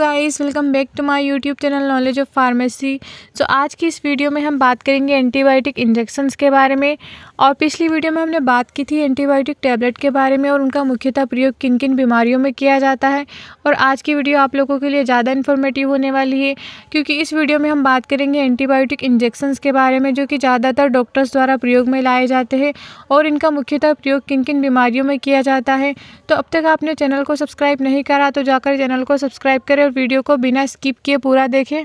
Guys, welcome back to my YouTube channel knowledge of pharmacy. So आज की इस video में हम बात करेंगे एंटीबायोटिक इंजेक्शंस के बारे में। और पिछली वीडियो में हमने बात की थी एंटीबायोटिक टैबलेट के बारे में और उनका मुख्यतः प्रयोग किन किन बीमारियों में किया जाता है। और आज की वीडियो आप लोगों के लिए ज़्यादा इन्फॉर्मेटिव होने वाली है, क्योंकि इस वीडियो में हम बात करेंगे एंटीबायोटिक इंजेक्शंस के बारे में, जो कि ज़्यादातर डॉक्टर्स द्वारा प्रयोग में लाए जाते हैं और इनका मुख्यतः प्रयोग किन किन बीमारियों में किया जाता है। तो अब तक आपने चैनल को सब्सक्राइब नहीं करा तो जाकर चैनल को सब्सक्राइब करें और वीडियो को बिना स्किप किए पूरा देखें।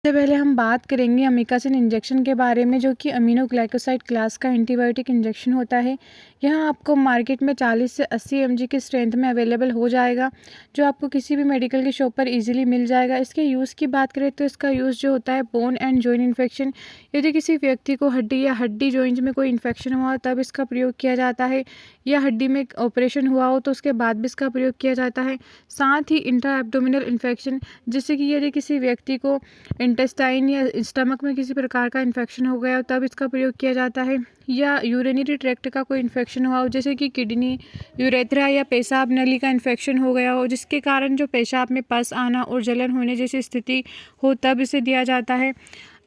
सबसे पहले हम बात करेंगे अमीकासिन इंजेक्शन के बारे में, जो कि अमीनोग्लाइकोसाइड क्लास का एंटीबायोटिक इंजेक्शन होता है। यह आपको मार्केट में 40 से 80 mg की स्ट्रेंथ में अवेलेबल हो जाएगा, जो आपको किसी भी मेडिकल की शॉप पर इजीली मिल जाएगा। इसके यूज़ की बात करें तो इसका यूज़ जो होता है बोन एंड जॉइंट इन्फेक्शन, यदि किसी व्यक्ति को हड्डी या हड्डी जॉइंट में कोई इन्फेक्शन हुआ तब इसका प्रयोग किया जाता है, या हड्डी में ऑपरेशन हुआ हो तो उसके बाद भी इसका प्रयोग किया जाता है। साथ ही इंट्रा एब्डोमिनल इन्फेक्शन, जैसे कि यदि किसी व्यक्ति को इंटेस्टाइन या स्टमक में किसी प्रकार का इन्फेक्शन हो गया हो तब इसका प्रयोग किया जाता है, या यूरिनरी ट्रैक्ट का कोई इन्फेक्शन हुआ हो, जैसे कि किडनी, यूरेथ्रा या पेशाब नली का इन्फेक्शन हो गया हो, जिसके कारण जो पेशाब में पस आना और जलन होने जैसी स्थिति हो तब इसे दिया जाता है।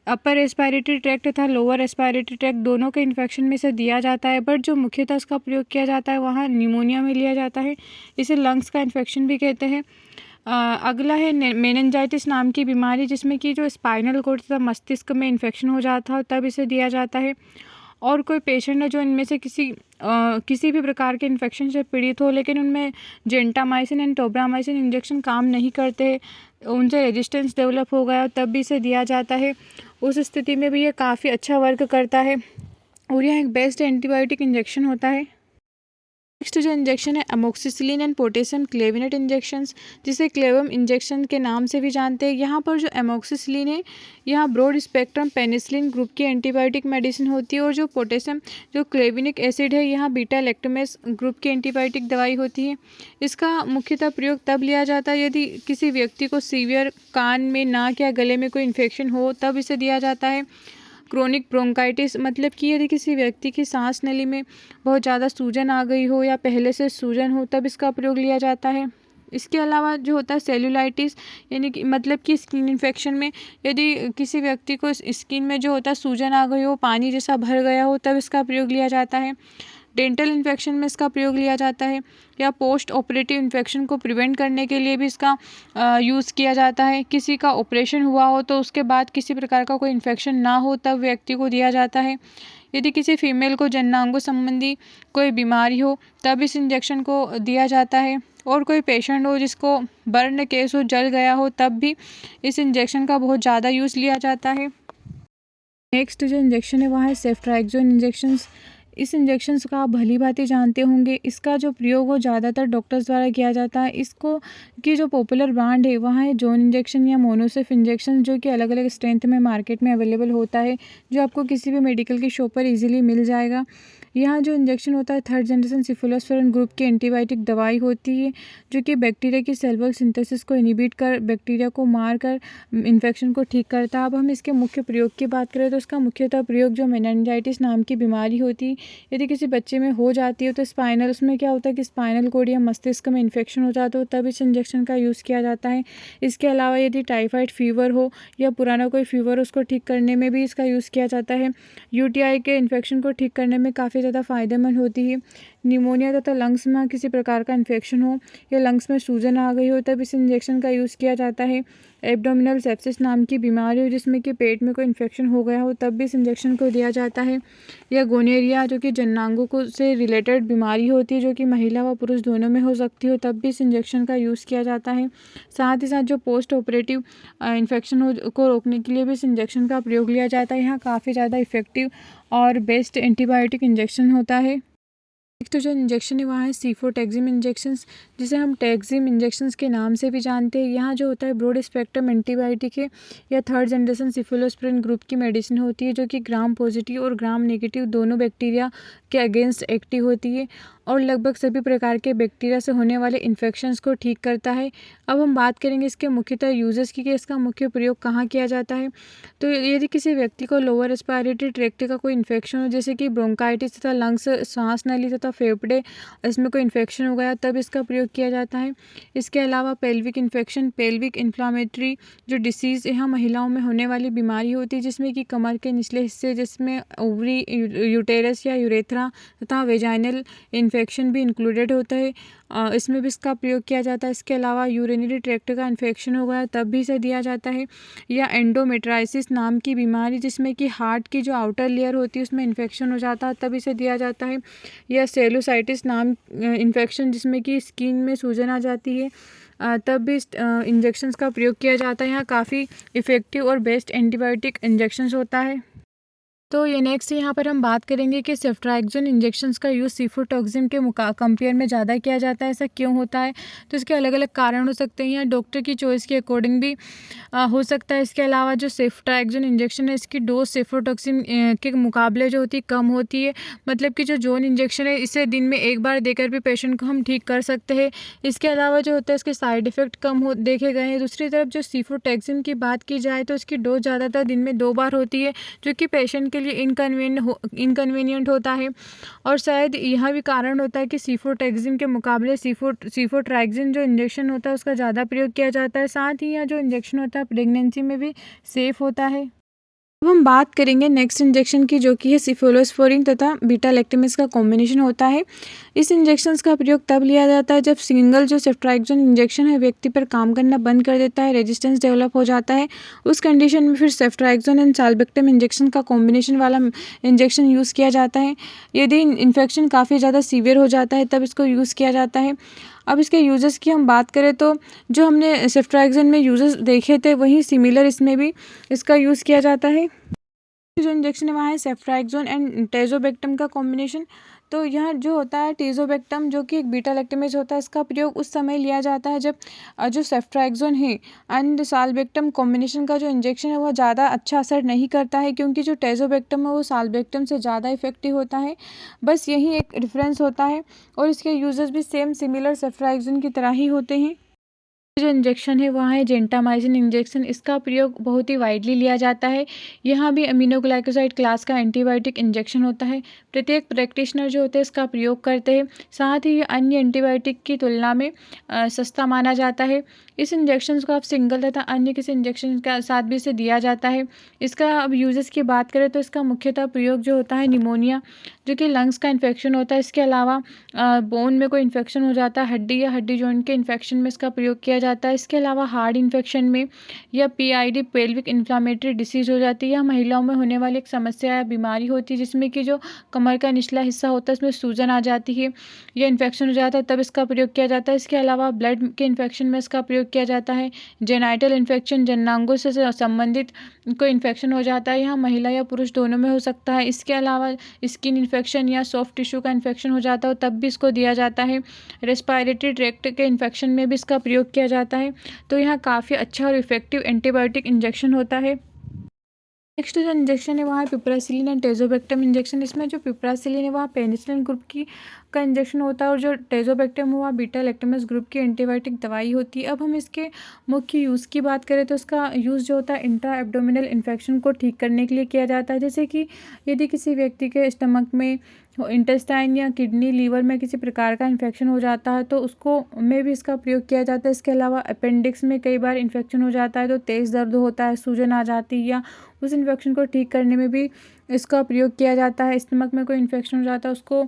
अपर रेस्पिरेटरी ट्रैक्ट तथा लोअर रेस्पिरेटरी ट्रैक्ट दोनों के इन्फेक्शन में से दिया जाता है, बट जो मुख्यतः इसका प्रयोग किया जाता है वहाँ निमोनिया में लिया जाता है। इसे लंग्स का इन्फेक्शन भी कहते हैं। अगला है मेनिंजाइटिस नाम की बीमारी, जिसमें कि जो स्पाइनल कॉर्ड तथा मस्तिष्क में इन्फेक्शन हो जाता हो तब इसे दिया जाता है। और कोई पेशेंट है जो इनमें से किसी भी प्रकार के इन्फेक्शन से पीड़ित हो, लेकिन उनमें जेंटामाइसिन एंड टोब्रामाइसिन इंजेक्शन काम नहीं करते, उनसे रेजिस्टेंस डेवलप हो गया तब भी इसे दिया जाता है। उस स्थिति में भी ये काफ़ी अच्छा वर्क करता है और यह एक बेस्ट एंटीबायोटिक इंजेक्शन होता है। नेक्स्ट जो इंजेक्शन है अमोक्सिसिलिन एंड पोटेशियम क्लेविनेट इंजेक्शंस, जिसे क्लेवम इंजेक्शन के नाम से भी जानते हैं। यहाँ पर जो अमोक्सिसिलिन है यह ब्रॉड स्पेक्ट्रम पेनिसिलिन ग्रुप की एंटीबायोटिक मेडिसिन होती है, और जो पोटेशियम जो क्लेविनिक एसिड है यह बीटा लैक्टमेस ग्रुप की एंटीबायोटिक दवाई होती है। इसका मुख्यतः प्रयोग तब लिया जाता है यदि किसी व्यक्ति को सीवियर कान में, नाक या गले में कोई इन्फेक्शन हो तब इसे दिया जाता है। क्रोनिक ब्रोंकाइटिस, मतलब कि यदि किसी व्यक्ति की सांस नली में बहुत ज़्यादा सूजन आ गई हो या पहले से सूजन हो तब इसका प्रयोग लिया जाता है। इसके अलावा जो होता है सेल्यूलाइटिस, यानी कि मतलब कि स्किन इन्फेक्शन में यदि किसी व्यक्ति को स्किन में जो होता है सूजन आ गई हो, पानी जैसा भर गया हो तब इसका प्रयोग लिया जाता है। डेंटल इन्फेक्शन में इसका प्रयोग लिया जाता है, या पोस्ट ऑपरेटिव इन्फेक्शन को प्रिवेंट करने के लिए भी इसका यूज़ किया जाता है। किसी का ऑपरेशन हुआ हो तो उसके बाद किसी प्रकार का कोई इन्फेक्शन ना हो तब व्यक्ति को दिया जाता है। यदि किसी फीमेल को जननांगों संबंधी कोई बीमारी हो तब इस इंजेक्शन को दिया जाता है। और कोई पेशेंट हो जिसको बर्न केस हो, जल गया हो, तब भी इस इंजेक्शन का बहुत ज़्यादा यूज़ लिया जाता है। नेक्स्ट जो इंजेक्शन है वह है सेफ्ट्राइक्सोन इंजेक्शंस। इस इंजेक्शंस का आप भली भांति जानते होंगे। इसका जो प्रयोग हो ज़्यादातर डॉक्टर्स द्वारा किया जाता है। इसको की जो पॉपुलर ब्रांड है वह है जॉन इंजेक्शन या मोनोसेफ इंजेक्शन, जो कि अलग अलग स्ट्रेंथ में मार्केट में अवेलेबल होता है, जो आपको किसी भी मेडिकल की शॉप पर इजीली मिल जाएगा। यहाँ जो इंजेक्शन होता है थर्ड जनरेशन सिफलोस्फेरिन ग्रुप की एंटीबायोटिक दवाई होती है, जो कि बैक्टीरिया की सेल वॉल सिंथेसिस को इनहिबिट कर बैक्टीरिया को मार कर इन्फेक्शन को ठीक करता है। अब हम इसके मुख्य प्रयोग की बात करें तो इसका मुख्यतः प्रयोग जो मेनिंजाइटिस नाम की बीमारी होती है यदि किसी बच्चे में हो जाती है तो स्पाइनल, उसमें क्या होता है कि स्पाइनल कॉर्ड या मस्तिष्क में इन्फेक्शन हो जाता हो तब इस इंजेक्शन का यूज़ किया जाता है। इसके अलावा यदि टाइफाइड फीवर हो या पुराना कोई फीवर हो उसको ठीक करने में भी इसका यूज़ किया जाता है। यूटीआई के इन्फेक्शन को ठीक करने में काफ़ी ज़्यादा फ़ायदेमंद होती है। निमोनिया तथा लंग्स में किसी प्रकार का इन्फेक्शन हो या लंग्स में सूजन आ गई हो तब इस इंजेक्शन का यूज़ किया जाता है। एब्डोमिनल सेप्सिस नाम की बीमारी हो जिसमें कि पेट में कोई इन्फेक्शन हो गया हो तब भी इस इंजेक्शन को दिया जाता है। या गोनेरिया, जो कि जननांगों को से रिलेटेड बीमारी होती है, जो कि महिला व पुरुष दोनों में हो सकती हो, तब भी इस इंजेक्शन का यूज़ किया जाता है। साथ ही साथ जो पोस्ट ऑपरेटिव इन्फेक्शन हो को रोकने के लिए भी इस इंजेक्शन का प्रयोग लिया जाता है। यहाँ काफ़ी ज़्यादा इफेक्टिव और बेस्ट एंटीबायोटिक इंजेक्शन होता है। नेक्स्ट जो इंजेक्शन है वहाँ है सीफोटैक्सिम इंजेक्शंस, जिसे हम टैक्सिम इंजेक्शंस के नाम से भी जानते हैं। यहाँ जो होता है ब्रॉड स्पेक्ट्रम एंटीबायोटिक है, या थर्ड जनरेशन सिफलोस्पिरिन ग्रुप की मेडिसिन होती है, जो कि ग्राम पॉजिटिव और ग्राम नेगेटिव दोनों बैक्टीरिया के अगेंस्ट एक्टिव होती है। और लगभग सभी प्रकार के बैक्टीरिया से होने वाले इन्फेक्शंस को ठीक करता है। अब हम बात करेंगे इसके मुख्यतः यूजेस की कि इसका मुख्य प्रयोग कहाँ किया जाता है। तो यदि किसी व्यक्ति को लोअर रेस्पिरेटरी ट्रैक्ट का कोई इन्फेक्शन हो, जैसे कि ब्रोंकाइटिस तथा लंग्स, सांस नली तथा फेफड़े, इसमें कोई इन्फेक्शन हो गया, तब इसका प्रयोग किया जाता है। इसके अलावा पेल्विक इन्फेक्शन, पेल्विक इन्फ्लामेटरी जो डिसीज़, यहाँ महिलाओं में होने वाली बीमारी होती है जिसमें कि कमर के निचले हिस्से, जिसमें ओवरी, यूटेरस या यूरेथ्रा तथा वेजाइनल इन्फेक्शन भी इंक्लूडेड होता है, इसमें भी इसका प्रयोग किया जाता है। इसके अलावा यूरिनरी ट्रैक्ट का इन्फेक्शन हो गया तब भी इसे दिया जाता है। या एंडोमेट्राइसिस नाम की बीमारी, जिसमें कि हार्ट की जो आउटर लेयर होती है उसमें इन्फेक्शन हो जाता है, तब इसे दिया जाता है। या सेलुलाइटिस नाम इन्फेक्शन, जिसमें कि स्किन में सूजन आ जाती है, तब भी इंजेक्शंस का प्रयोग किया जाता है। यहाँ काफ़ी इफ़ेक्टिव और बेस्ट एंटीबायोटिक इंजेक्शंस होता है। तो ये नेक्स्ट यहाँ पर हम बात करेंगे कि सेफ्ट्राइक्सोन इंजेक्शंस का यूज़ सीफोटॉक्सिन के कंपेयर में ज़्यादा किया जाता है। ऐसा क्यों होता है? तो इसके अलग अलग कारण हो सकते हैं या डॉक्टर की चॉइस के अकॉर्डिंग भी हो सकता है। इसके अलावा जो सेफ्ट्राइक्सोन इंजेक्शन है, इसकी डोज सेफ्रोटॉक्सिन के मुकाबले जो होती है कम होती है। मतलब कि जो जोन इंजेक्शन है, इसे दिन में एक बार देकर भी पेशेंट को हम ठीक कर सकते हैं। इसके अलावा जो होता है इसके साइड इफ़ेक्ट कम हो देखे गए हैं। दूसरी तरफ जो सीफोटॉक्सिन की बात की जाए तो इसकी डोज ज़्यादातर दिन में 2 बार होती है, जो कि पेशेंट के लिए इनकन्वीनियंट होता है। और शायद यह भी कारण होता है कि सीफोटॉक्सिन के मुकाबले सीफोट्राइक्सिन जो इंजेक्शन होता है उसका ज़्यादा प्रयोग किया जाता है। साथ ही यह जो इंजेक्शन होता है प्रेगनेंसी में भी सेफ़ होता है। अब हम बात करेंगे नेक्स्ट इंजेक्शन की, जो कि है सिफोलोस्पोरिन तथा बीटा लैक्टेमस का कॉम्बिनेशन होता है। इस इंजेक्शन का प्रयोग तब लिया जाता है जब सिंगल जो सेफ्ट्राइक्सोन इंजेक्शन है व्यक्ति पर काम करना बंद कर देता है, रेजिस्टेंस डेवलप हो जाता है। उस कंडीशन में फिर सेफ्ट्राइक्सोन एंड साल्बेक्टम इंजेक्शन का कॉम्बिनेशन वाला इंजेक्शन यूज़ किया जाता है। यदि इन्फेक्शन काफ़ी ज़्यादा सीवियर हो जाता है तब इसको यूज़ किया जाता है। अब इसके यूजेस की हम बात करें तो जो हमने सेफ्ट्राइक्सोन में यूजेस देखे थे वही सिमिलर इसमें भी इसका यूज़ किया जाता है। जो इंजेक्शन है वहाँ है सेफ्ट्राइक्सोन एंड टेजोबेक्टम का कॉम्बिनेशन। तो यह जो होता है टेजोबेक्टम, जो कि एक बीटा लैक्टेमेज होता है, इसका प्रयोग उस समय लिया जाता है जब जो सेफ्ट्राइक्सोन है एंड साल्बेक्टम कॉम्बिनेशन का जो इंजेक्शन है वह ज़्यादा अच्छा असर नहीं करता है, क्योंकि जो टेजोबेक्टम है वो साल्बेक्टम से ज़्यादा इफेक्टिव होता है। बस यही एक डिफरेंस होता है और इसके यूजेस भी सेम सिमिलर सेफ्ट्राइक्सोन की तरह ही होते हैं। जो इंजेक्शन है वहाँ है जेंटामाइसिन इंजेक्शन। इसका प्रयोग बहुत ही वाइडली लिया जाता है। यहाँ भी अमीनोग्लाइकोसाइड क्लास का एंटीबायोटिक इंजेक्शन होता है। प्रत्येक प्रैक्टिशनर जो होते हैं इसका प्रयोग करते हैं। साथ ही ये अन्य एंटीबायोटिक की तुलना में सस्ता माना जाता है। इस इंजेक्शन को आप सिंगल तथा अन्य किसी इंजेक्शन के साथ भी इसे दिया जाता है। इसका अब यूजेस की बात करें तो इसका मुख्यतः प्रयोग जो होता है निमोनिया, जो कि लंग्स का इन्फेक्शन होता है। इसके अलावा बोन में कोई इन्फेक्शन हो जाता है, हड्डी या हड्डी जॉइंट के इन्फेक्शन में इसका प्रयोग किया जाता है। इसके अलावा हार्ट इन्फेक्शन में या PID पेल्विक इन्फ्लामेटरी डिसीज़ हो जाती है। यह महिलाओं में होने वाली एक समस्या या बीमारी होती है जिसमें कि जो कमर का निचला हिस्सा होता है उसमें सूजन आ जाती है या इन्फेक्शन हो जाता है, तब इसका प्रयोग किया जाता है। इसके अलावा ब्लड के इन्फेक्शन में इसका प्रयोग किया जाता है। जेनाइटल इन्फेक्शन, जननांगों से संबंधित कोई इन्फेक्शन हो जाता है, यहाँ महिला या पुरुष दोनों में हो सकता है। इसके अलावा स्किन इन्फेक्शन या सॉफ्ट टिश्यू का इन्फेक्शन हो जाता है तब भी इसको दिया जाता है। रेस्पिरेटरी ट्रैक्ट के इन्फेक्शन में भी इसका प्रयोग किया जाता है। तो यहाँ काफ़ी अच्छा और इफेक्टिव एंटीबायोटिक इंजेक्शन होता है। नेक्स्ट जो इंजेक्शन है वहाँ है पिप्रासिलिन एंड टेजोबेक्टम इंजेक्शन। इसमें जो पिप्रासिलिन है वहाँ पेनिसिलिन ग्रुप की का इंजेक्शन होता है और जो टेजोबेक्टम है वहाँ बीटा लैक्टेमस ग्रुप की एंटीबायोटिक दवाई होती है। अब हम इसके मुख्य यूज़ की बात करें तो इसका यूज़ जो होता है इंट्रा एब्डोमिनल इन्फेक्शन को ठीक करने के लिए किया जाता है। जैसे कि यदि किसी व्यक्ति के स्टमक में, इंटेस्टाइन या किडनी, लीवर में किसी प्रकार का इन्फेक्शन हो जाता है तो उसको में भी इसका प्रयोग किया जाता है। इसके अलावा अपेंडिक्स में कई बार इन्फेक्शन हो जाता है तो तेज़ दर्द होता है, सूजन आ जाती है, या उस इन्फेक्शन को ठीक करने में भी इसका प्रयोग किया जाता है। स्टमक में कोई इन्फेक्शन हो जाता है उसको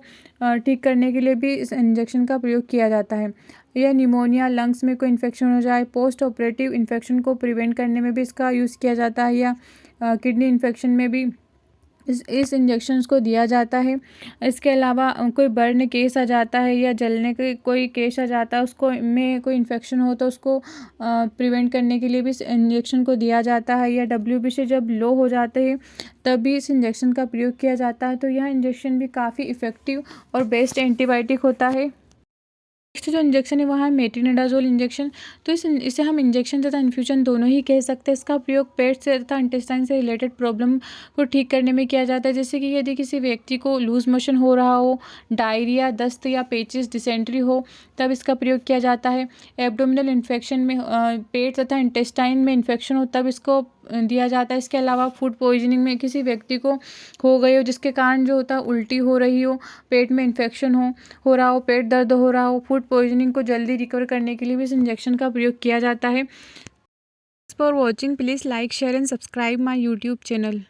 ठीक करने के लिए भी इस इंजेक्शन का प्रयोग किया जाता है। या निमोनिया, लंग्स में कोई इन्फेक्शन हो जाए, पोस्ट ऑपरेटिव इन्फेक्शन को प्रिवेंट करने में भी इसका यूज़ किया जाता है। या किडनी इन्फेक्शन में भी इस इंजेक्शन्स को दिया जाता है। इसके अलावा कोई बर्न केस आ जाता है या जलने के कोई केस आ जाता है, उसको में कोई इन्फेक्शन हो तो उसको प्रिवेंट करने के लिए भी इस इंजेक्शन को दिया जाता है। या WBC जब लो हो जाते हैं तब भी इस इंजेक्शन का प्रयोग किया जाता है। तो यह इंजेक्शन भी काफ़ी इफ़ेक्टिव और बेस्ट एंटीबायोटिक होता है। नेक्स्ट जो इंजेक्शन है वो है मेट्रोनिडाज़ोल इंजेक्शन। तो इसे हम इंजेक्शन तथा इन्फ्यूजन दोनों ही कह सकते हैं। इसका प्रयोग पेट से तथा इंटेस्टाइन से रिलेटेड प्रॉब्लम को ठीक करने में किया जाता है। जैसे कि यदि किसी व्यक्ति को लूज मोशन हो रहा हो, डायरिया, दस्त या पेचिस, डिसेंट्री हो, तब इसका प्रयोग किया जाता है। एब्डोमिनल इन्फेक्शन में पेट तथा इंटेस्टाइन में इन्फेक्शन हो तब इसको दिया जाता है। इसके अलावा फूड पॉइजनिंग में किसी व्यक्ति को हो गई हो जिसके कारण जो होता है उल्टी हो रही हो, पेट में इन्फेक्शन हो रहा हो, पेट दर्द हो रहा हो, फूड पॉइजनिंग को जल्दी रिकवर करने के लिए भी इस इंजेक्शन का प्रयोग किया जाता है। Thanks for watching. Please like, share and subscribe my YouTube channel.